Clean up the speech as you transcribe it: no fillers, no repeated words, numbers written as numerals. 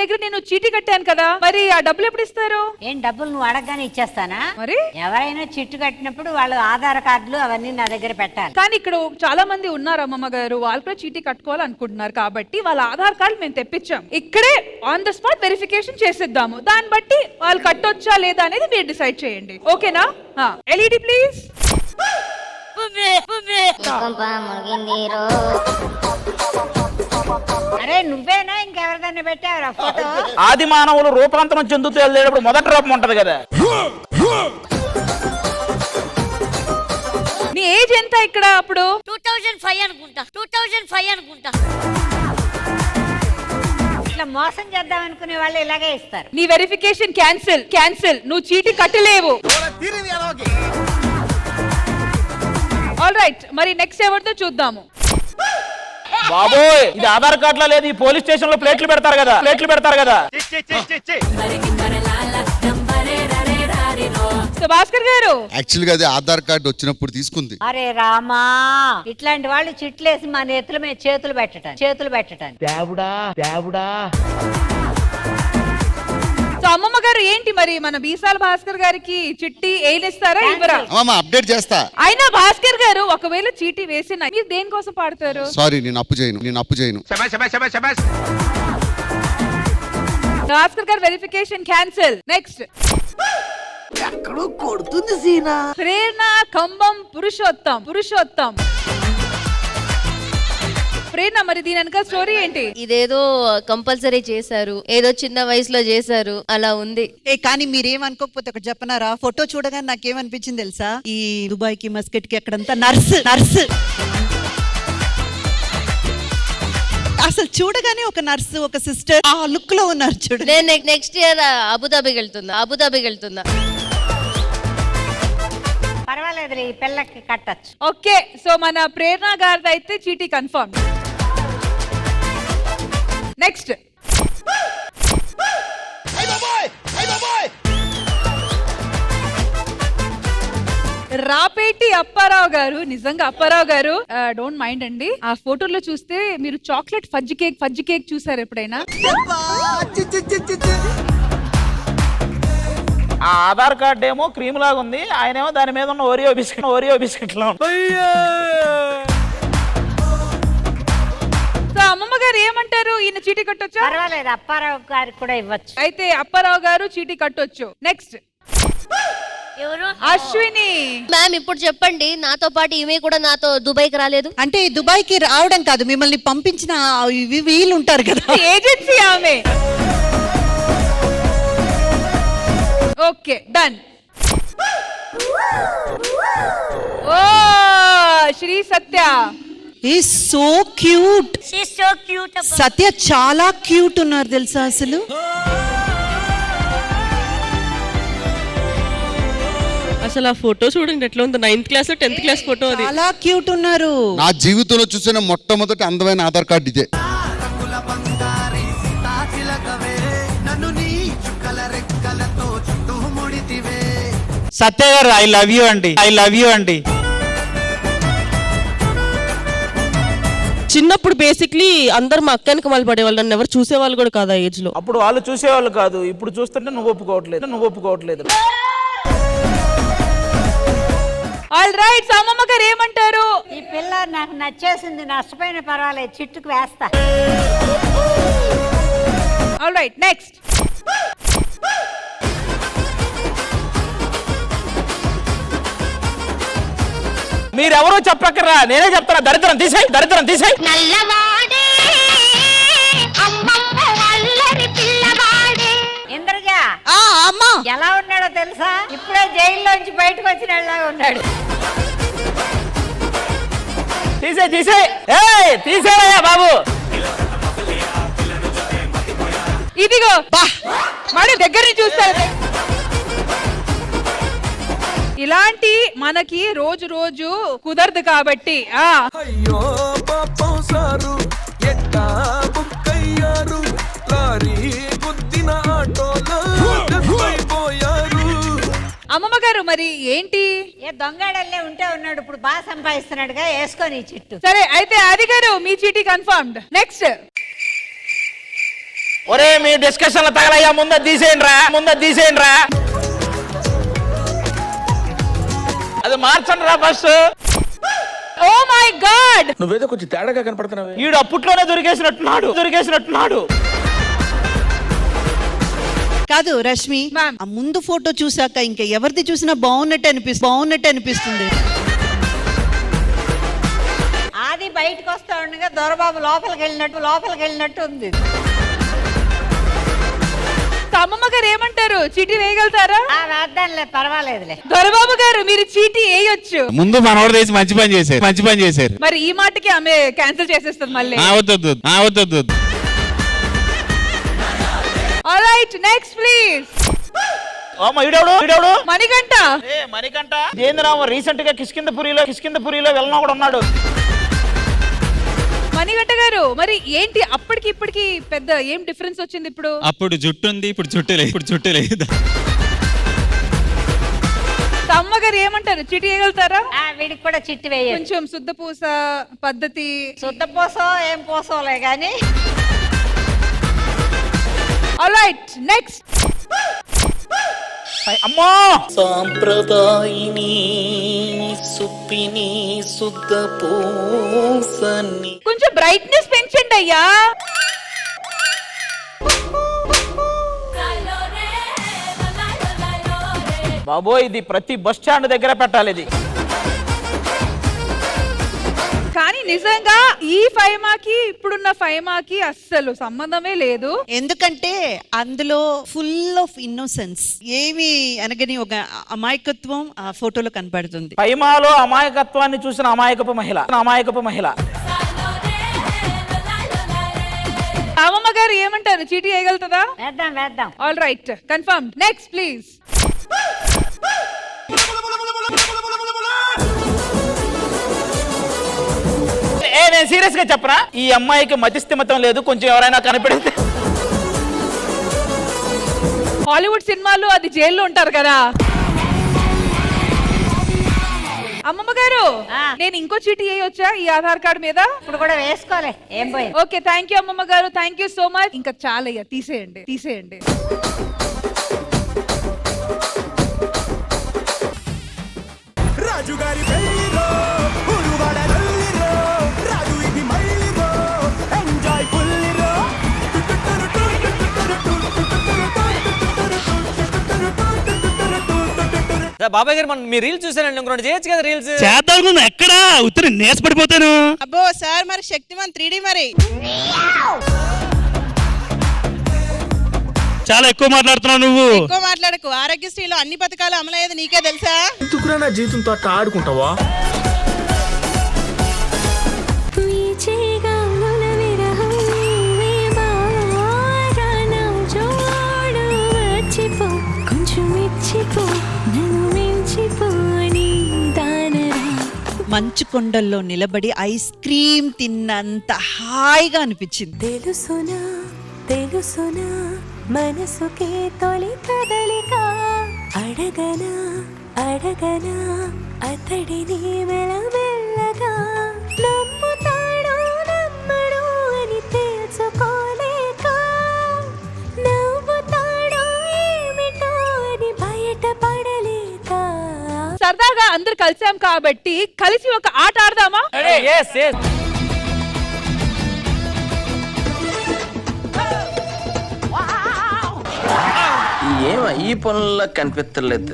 దగ్గర నేను చీటీ కట్టాను కదా, మరి ఆ డబ్బులు ఎప్పుడు ఇస్తారు? ఏం డబ్బులు నువ్వు అడగగానే ఇచ్చేస్తానా? మరి ఎవరైనా చిట్టు కట్టినప్పుడు వాళ్ళు ఆధార్ కార్డులు అవన్నీ నా దగ్గర పెట్టాలి. కానీ ఇక్కడ చాలా మంది ఉన్నారు అమ్మమ్మ గారు, వాళ్ళు కూడా చీటీ కట్టుకోవాలనుకుంటున్నారు కాబట్టి వాళ్ళ ఆధార్ కార్డు మేము తెప్పించాం. ఇక్కడే ఆన్ ద స్పాట్ వెరిఫికేషన్ చేసేద్దాము. దాన్ని బట్టి వాళ్ళు కట్టొచ్చా లేదా అనేది మీరు డిసైడ్ చేయండి. ఓకేనా? LED please. అరే నువ్వేనా ఇంకెవరిదైనా పెట్టావరా ఫోటో? ఆది మానవులు రూపాంతరం చెందుతూ వెళ్ళేటప్పుడు మొదటి రూపం ఉంటది కదా. నీ ఏజ్ ఎంత ఇక్కడ? అప్పుడు 2005 అనుకుంటా, 2005 అనుకుంటా. ఇట్లా మోసం చేద్దాం అనుకునే వాళ్ళు ఇలాగే ఇస్తారు. నీ వెరిఫికేషన్ క్యాన్సిల్. నువ్వు చీటీ కట్టలేవు. ఆల్ రైట్, మరి నెక్స్ట్ ఎవరితో చూద్దాము. బాబోయ్, ఇది ఆధార్ కార్డు లో లేదు, ఈ పోలీస్ స్టేషన్ లో ప్లేట్లు పెడతారు కదా. భాస్కర్ గారు, యాక్చువల్ గా అది ఆధార్ కార్డు వచ్చినప్పుడు తీసుకుంది. అరే రామా, ఇట్లాంటి వాళ్ళు చిట్లేసి మా నెత్తుల మీద చేతులు పెట్టడానికి. దేవుడా. సో అమ్మమ్మ గారు ఏంటి మరి మన బీసాల భాస్కర్ గారికి చిట్టి ఏలిస్తారా ఇవ్వరా? అప్డేట్ చేస్తా. అయినా భాస్కర్ గారు ఒకవేళ చీటీ వేసిన మీరు దేనికోసం పాడతారు? సారీ, నేను అప్పు చేయను. భాస్కర్ గారు వెరిఫికేషన్ క్యాన్సిల్. నెక్స్ట్ ఎక్కడో కొడుతుంది సీనా. ప్రేరణ కంబం పురుషోత్తం. ప్రేరణ, మరి దీని వెనక స్టోరీ ఏంటి? ఇదేదో కంపల్సరీ చేశారు, ఏదో చిన్న వయసులో చేశారు, అలా ఉంది. కానీ మీరేమనుకోకపోతే ఒకటి చెప్పనారా, ఫోటో చూడగానే నాకేమనిపించింది తెలుసా, ఈ దుబాయ్ కి మస్కట్ కి అక్కడంతా నర్స్. అసలు చూడగానే ఒక నర్స్, ఒక సిస్టర్ ఆ లుక్ లో ఉన్నారు చూడు. నేను నెక్స్ట్ ఇయర్ అబుదాబికి వెళ్తున్నా. పర్వాలేదు, ఈ పిల్లకి కట్టచ్చు. ఓకే, సో మన ప్రేరణ గారిది అయితే చీటీ కన్ఫర్మ్. నెక్స్ట్ రాపేటి అప్పారావు గారు. నిజంగా అప్పారావు గారు, డోంట్ మైండ్ అండి, ఆ ఫోటోలో చూస్తే మీరు చాక్లెట్ ఫజ్జి కేక్ చూసారు ఎప్పుడైనా? ఆ ఆధార్ కార్డు ఏమో క్రీమ్ లాగా ఉంది, ఆయన ఏమో దాని మీద ఉన్న ఓరియో బిస్కెట్ లో. సో అమ్మమ్మ గారు ఏమంటారు, ఈయన చీటీ కట్టొచ్చా? పర్వాలేదు, అప్పారావు గారికి కూడా ఇవ్వచ్చు. అయితే అప్పారావు గారు చీటీ కట్టొచ్చు. నెక్స్ట్ ఎవరు? అశ్విని మ్యామ్, ఇప్పుడు చెప్పండి, నాతో పాటు ఈమె కూడా నాతో దుబాయ్కి రాలేదు. అంటే దుబాయ్ కి రావడం కాదు, మిమ్మల్ని పంపించిన వీళ్ళు ఉంటారు కదా, ఏజెన్సీ ఆమె. Okay, done. ఓ Sri Satya is so cute. She's so cute. Satya చాలా క్యూట్ ఉన్నారు తెలుసా అసలు. అసలు ఆ ఫోటో చూడండి ఎట్లా ఉందో, 9th class 10th class photo అది. చాలా క్యూట్ ఉన్నారు. నా జీవితంలో చూసిన మొట్టమొదటి అందమైన ఆధార్ కార్డు ఇదే. సత్య గారు, ఐ లవ్ యూ అండి. చిన్నప్పుడు బేసిక్లీ అందరు మా అక్క వెనక పడేవాళ్ళు, నన్ను ఎవరు చూసేవాళ్ళు కూడా కాదు ఆ ఏజ్ లో. అప్పుడు వాళ్ళు చూసేవాళ్ళు కాదు, ఇప్పుడు చూస్తుంటే నువ్వు ఒప్పుకోవట్లేదు. ఆల్ రైట్, అమ్మమ్మ గారు ఏమంటారు? ఈ పిల్ల నాకు నచ్చేసింది, నష్టపోయిన పర్వాలేదు, చిట్టుకు వేస్తా. ఆల్ రైట్, నెక్స్ట్ మీరెవరో చెప్పక్కర్రా, నేనే చెప్తారా. దరిద్రం తీసేయ్. నల్లవాడే అమ్మమ్మ అల్లరి పిల్లవాడే. ఇంద్రజ, అమ్మా ఎలా ఉన్నాడో తెలుసా? ఇప్పుడే జైల్లోంచి బయటకు వచ్చిన ఉన్నాడు. తీసేయ్ బాబు. ఇదిగో మరి దగ్గర నుంచి చూస్తారు. ఇలాంటి మనకి రోజు కుదరదు కాబట్టి అయ్యో పాపం సారు ఎట్టా బుక్కయ్యారు, లారీ గుద్దిన ఆటోలో దెబ్బైపోయారు. అమ్మమ్మ గారు మరి ఏంటి? ఏ దొంగడల్లే ఉంటే ఉన్నాడు, ఇప్పుడు బాగా సంపాదిస్తున్నాడుగా, వేసుకొని చిట్టు. సరే అయితే అది గారు మీ చీటీ కన్ఫర్మ్డ్. నెక్స్ట్ ఒరే మీ డిస్కషన్ తగలయ్యా, ముందు తీసేయండి రా అది మార్చండి రా ఫస్ట్. ఓ మై గాడ్, నువ్వేదో కొంచెం తేడాగా కనపడుతున్నావు. వీడు అప్పట్లోనే దొరికేసినట్టున్నాడు. కాదు రష్మి, Ma'am. ఆ ముందు ఫోటో చూసాక ఇంకా ఎవరిది చూసినా బాగున్నట్టు అనిపిస్తుంది. అది బయటకు వస్తా ఉండగా దొరబాబు లోపలికి వెళ్ళినట్టు ఉంది. అమ్మమ్మ గారు ఏమంటారు, చీటీ వేయగలుగుతారా? వేద్దాంలే, పర్వాలేదులే. దొరబాబు గారు మీరు చీటీ వేయొచ్చు. ముందు మనోడు తీసి మంచి పని చేశారు. మరి ఈ మాటకి ఆమె క్యాన్సిల్ చేసేస్తుంది మళ్ళీ. వద్దు. Alright, next please. ఈడెవడు మణికంఠ. మణికంఠ ఏందిరామ, రీసెంట్ గా కిష్కిందపురిలో వెళ్ళినా కూడా ఉన్నాడు. మణికంఠ గారు, మరి ఏంటి అప్పటికి ఇప్పటికి పెద్ద ఏం డిఫరెన్స్ వచ్చింది ఇప్పుడు? అప్పుడు జుట్టు ఉంది, ఇప్పుడు జుట్టు లేదు. అమ్మ గారు ఏమంటారు, చీటీ వేయగలుగుతారా? వీడికి కూడా చిట్టి వేయ. కొంచెం శుద్ధపూస పద్ధతి. శుద్ధ పోసో ఏం పోసోలే గాని. Alright, next. అమ్మో, సాంప్రదాయిని సుప్పిని శుద్ధ పూసని. కొంచెం బ్రైట్నెస్ పెంచండి అయ్యా. బాబోయ్ ఇది ప్రతి బస్ స్టాండ్ దగ్గర పెట్టాలి ఇది. కానీ నిజంగా ఈ ఫైమాకి ఇప్పుడున్న ఫైమాకి అస్సలు సంబంధమే లేదు. ఎందుకంటే అందులో ఫుల్ ఆఫ్ ఇన్నోసెన్స్, ఏమి అనగని ఒక అమాయకత్వం ఆ ఫోటోలో కనపడుతుంది. పైమాలో అమాయకత్వాన్ని చూసిన అమాయకపు మహిళ. అమ్మమ్మ గారు ఏమంటారు, చీటీ వేయగలుగుతుందా? వేద్దాం. All right, confirm. Next please. నేను సీరియస్ గా చెప్పరా, ఈ అమ్మాయికి మతిస్థిమితం లేదు, కొంచెం ఎవరైనా కనిపెడితే. హాలీవుడ్ సినిమాల్లో అది జైల్లో ఉంటారు కదా. అమ్మమ్మ గారు, నేను ఇంకో చీటీ వేయొచ్చా ఈ ఆధార్ కార్డు మీద? ఇప్పుడు కూడా వేసుకోలే, ఏం పోయింది. ఓకే, థ్యాంక్ యూ అమ్మమ్మ గారు, థ్యాంక్ యూ సో మచ్. ఇంకా చాలయ్యా, తీసేయండి. రాజుగారి పెళ్లిలో ఉరువాడ రల్లిలో రాజు ఇది మైలిలో ఎంజాయ్ ఫుల్లిలో. బాబాయ్ గారు, మనం మీ రీల్స్ చూసానండి, ఇంకొకటి చేయొచ్చు కదా రీల్స్. చేద్దాం, ఎక్కడా ఉత్తర నేసపడిపోతాను. అబ్బో సార్, మరి శక్తిమాన్ 3D మరి. చాలా ఎక్కువ మాట్లాడుతున్నావు నువ్వు. ఎక్కువ మాట్లాడకు. ఆరోగ్యశ్రీలో అన్ని పథకాలు అమలయ్యేది నీకే తెలుసా? ఎందుకురా నా జీవితంతో అట్లా ఆడుకుంటావా? మంచు కొండల్లో నిలబడి ఐస్ క్రీమ్ తిన్నంత హాయిగా అనిపించింది. తెలుసునా మనసుకే తొలి కదలిక, అడగనా అతడిని మెల్లమెల్లగా, నమ్ముతాడో నమ్మడో అని తెలుసుకోలేక, నవ్వుతాడో ఏమిటో అని బయటపడలేక. సరదాగా అందరు కలిసాం కాబట్టి కలిసి ఒక ఆట ఆడదామా? ఏమ ఈ పనుల్లో కనిపించలేదు.